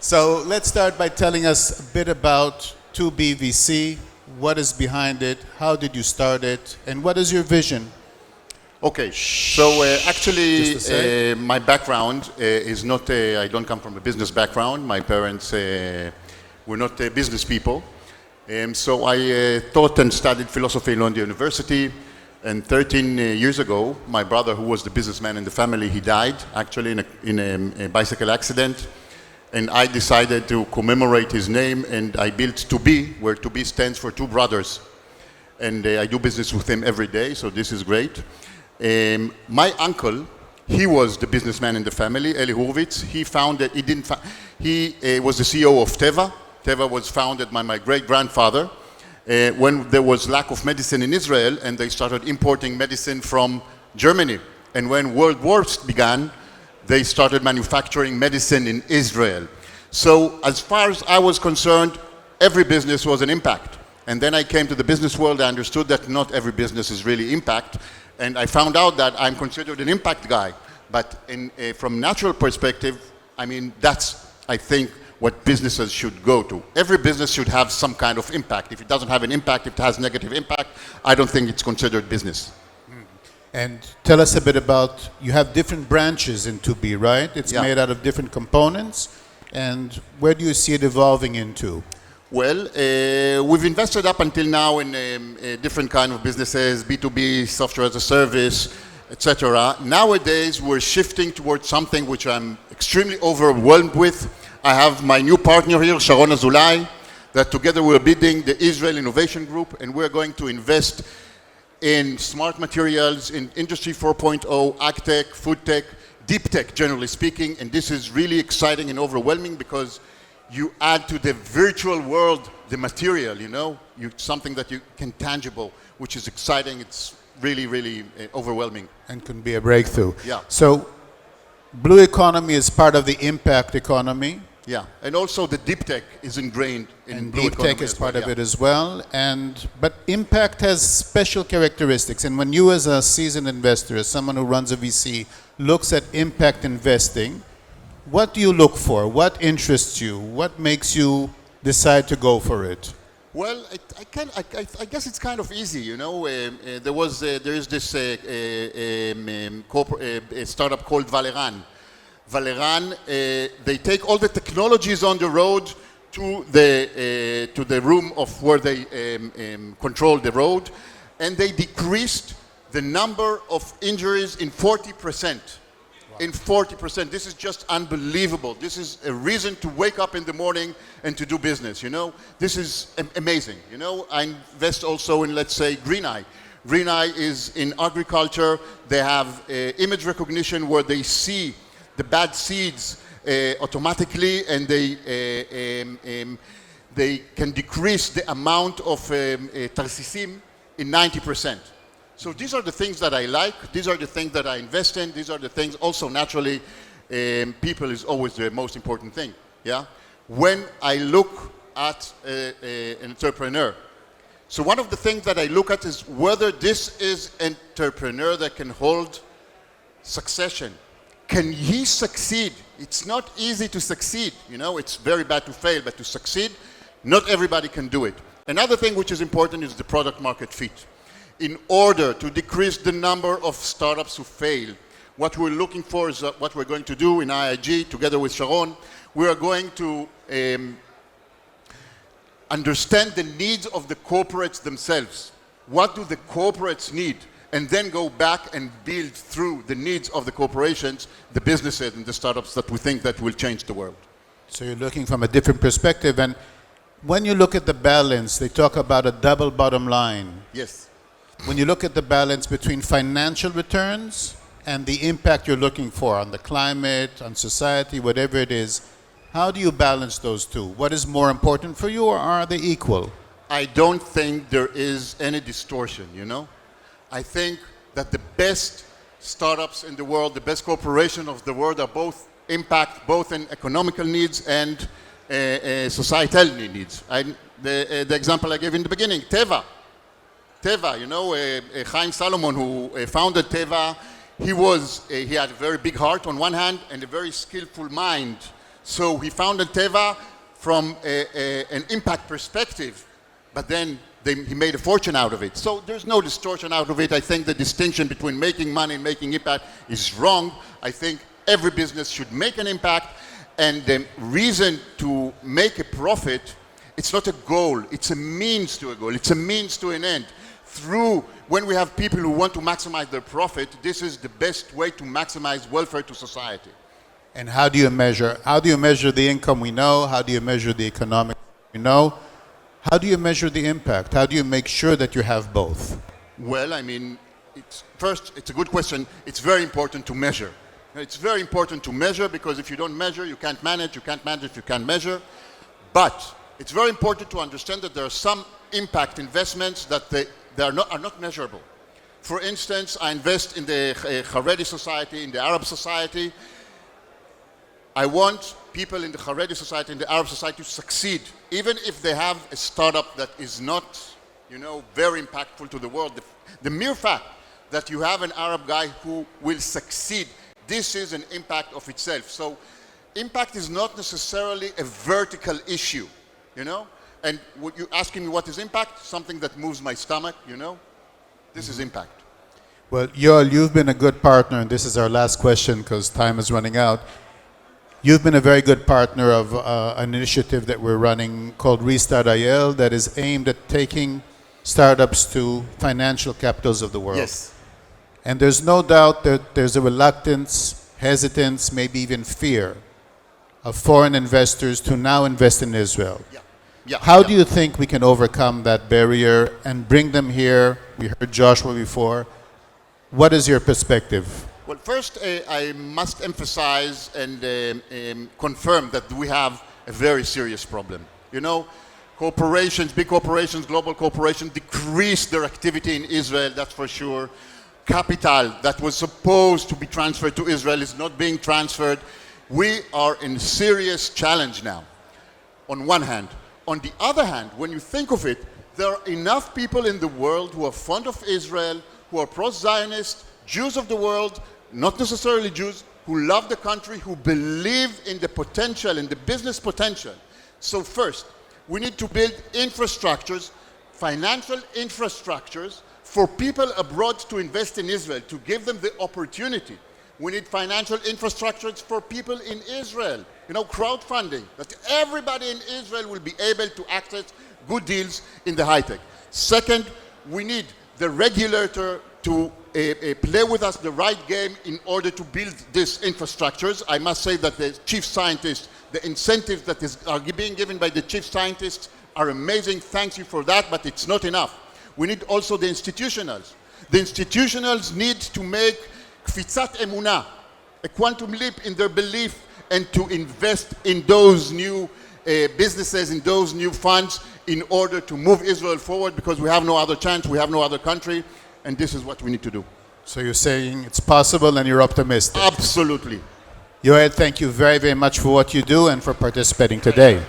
So let's start by telling us a bit about 2BVC. What is behind it? How did you start it? And what is your vision? Okay, so actually my background is not, I don't come from a business background. My parents were not business people. So I taught and studied philosophy in London University. And 13 years ago, my brother, who was the businessman in the family, he died actually in a bicycle accident. And I decided to commemorate his name, and I built 2B, where 2B stands for Two Brothers. And I do business with him every day, so this is great. My uncle, he was the businessman in the family, Eli Hurwitz. He was the CEO of Teva. Teva was founded by my great-grandfather when there was lack of medicine in Israel, and they started importing medicine from Germany. And when World Wars began, they started manufacturing medicine in Israel. So as far as I was concerned, every business was an impact. And then I came to the business world, I understood that not every business is really impact. And I found out that I'm considered an impact guy. But from natural perspective, I mean, that's, I think, what businesses should go to. Every business should have some kind of impact. If it doesn't have an impact, if it has negative impact, I don't think it's considered business. And tell us a bit about, you have different branches in 2B, right? It's made out of different components. And where do you see it evolving into? Well, we've invested up until now in different kind of businesses, B2B, software as a service, etc. Nowadays, we're shifting towards something which I'm extremely overwhelmed with. I have my new partner here, Sharon Azulai, that together we're building the Israel Innovation Group, and we're going to invest in smart materials, in Industry 4.0, agtech, food tech, deep tech, generally speaking. And this is really exciting and overwhelming because you add to the virtual world the material, you know, something that you can tangible, which is exciting. It's really, really overwhelming. And can be a breakthrough. Yeah. So blue economy is part of the impact economy. Yeah, and also the deep tech is ingrained in blue deep economy tech is as well, part of it as well. But impact has special characteristics. And when you as a seasoned investor, as someone who runs a VC, looks at impact investing, what do you look for? What interests you? What makes you decide to go for it? Well, I guess it's kind of easy, you know. There is this startup called Valeran. Valeran, they take all the technologies on the road to the room of where they control the road, and they decreased the number of injuries in 40%. Wow. In 40%. This is just unbelievable. This is a reason to wake up in the morning and to do business, you know. This is amazing, you know. I invest also in, let's say, GreenEye. GreenEye is in agriculture. They have image recognition where they see the bad seeds automatically, and they can decrease the amount of tarsisim in 90%. So these are the things that I like. These are the things that I invest in. These are the things also naturally, people is always the most important thing. Yeah. When I look at an entrepreneur, so one of the things that I look at is whether this is an entrepreneur that can hold succession. Can he succeed? It's not easy to succeed, you know, it's very bad to fail, but to succeed, not everybody can do it. Another thing which is important is the product market fit. In order to decrease the number of startups who fail, what we're looking for is what we're going to do in IIG together with Sharon. We are going to understand the needs of the corporates themselves. What do the corporates need? And then go back and build through the needs of the corporations, the businesses and the startups that we think that will change the world. So you're looking from a different perspective. And when you look at the balance, they talk about a double bottom line. Yes. When you look at the balance between financial returns and the impact you're looking for on the climate, on society, whatever it is, how do you balance those two? What is more important for you, or are they equal? I don't think there is any distortion, you know? I think that the best startups in the world, the best corporations of the world are both impact, both in economical needs and societal needs. The example I gave in the beginning, Teva. Teva, you know, Chaim Salomon, who founded Teva, he had a very big heart on one hand and a very skillful mind So he founded Teva from an impact perspective, but then he made a fortune out of it. So there's no distortion out of it. I think the distinction between making money and making impact is wrong. I think every business should make an impact, and the reason to make a profit, it's not a goal, it's a means to a goal, it's a means to an end. When we have people who want to maximize their profit, this is the best way to maximize welfare to society. And how do you measure? How do you measure the income we know? How do you measure the economic we know? How do you measure the impact? How do you make sure that you have both? Well, I mean, it's a good question. It's very important to measure. It's very important to measure because if you don't measure, you can't manage. You can't manage if you can't measure. But it's very important to understand that there are some impact investments that they are not measurable. For instance, I invest in the Haredi society, in the Arab society. I want people in the Haredi society, in the Arab society to succeed, even if they have a startup that is not, very impactful to the world. The mere fact that you have an Arab guy who will succeed, this is an impact of itself. So impact is not necessarily a vertical issue, And what you're asking me what is impact? Something that moves my stomach, This is impact. Well, Yoel, you've been a good partner, and this is our last question because time is running out. You've been a very good partner of an initiative that we're running called Restart IL that is aimed at taking startups to financial capitals of the world. Yes. And there's no doubt that there's a reluctance, hesitance, maybe even fear of foreign investors to now invest in Israel. How do you think we can overcome that barrier and bring them here? We heard Joshua before. What is your perspective? Well, first, I must emphasize and confirm that we have a very serious problem. Corporations, big corporations, global corporations decrease their activity in Israel, that's for sure. Capital that was supposed to be transferred to Israel is not being transferred. We are in a serious challenge now, on one hand. On the other hand, when you think of it, there are enough people in the world who are fond of Israel, who are pro-Zionist, Jews of the world, not necessarily Jews, who love the country, who believe in the potential, in the business potential. So first, we need to build infrastructures, financial infrastructures, for people abroad to invest in Israel, to give them the opportunity. We need financial infrastructures for people in Israel, crowdfunding, that everybody in Israel will be able to access good deals in the high tech. Second, we need the regulator to play with us the right game in order to build these infrastructures. I must say that the chief scientists, the incentives that are being given by the chief scientists are amazing. Thank you for that, but it's not enough. We need also the institutionals. The institutionals need to make kfitzat emunah, a quantum leap in their belief, and to invest in those new businesses, in those new funds, in order to move Israel forward, because we have no other chance, we have no other country, and this is what we need to do. So you're saying it's possible and you're optimistic? Absolutely. Yoel, thank you very, very much for what you do and for participating today.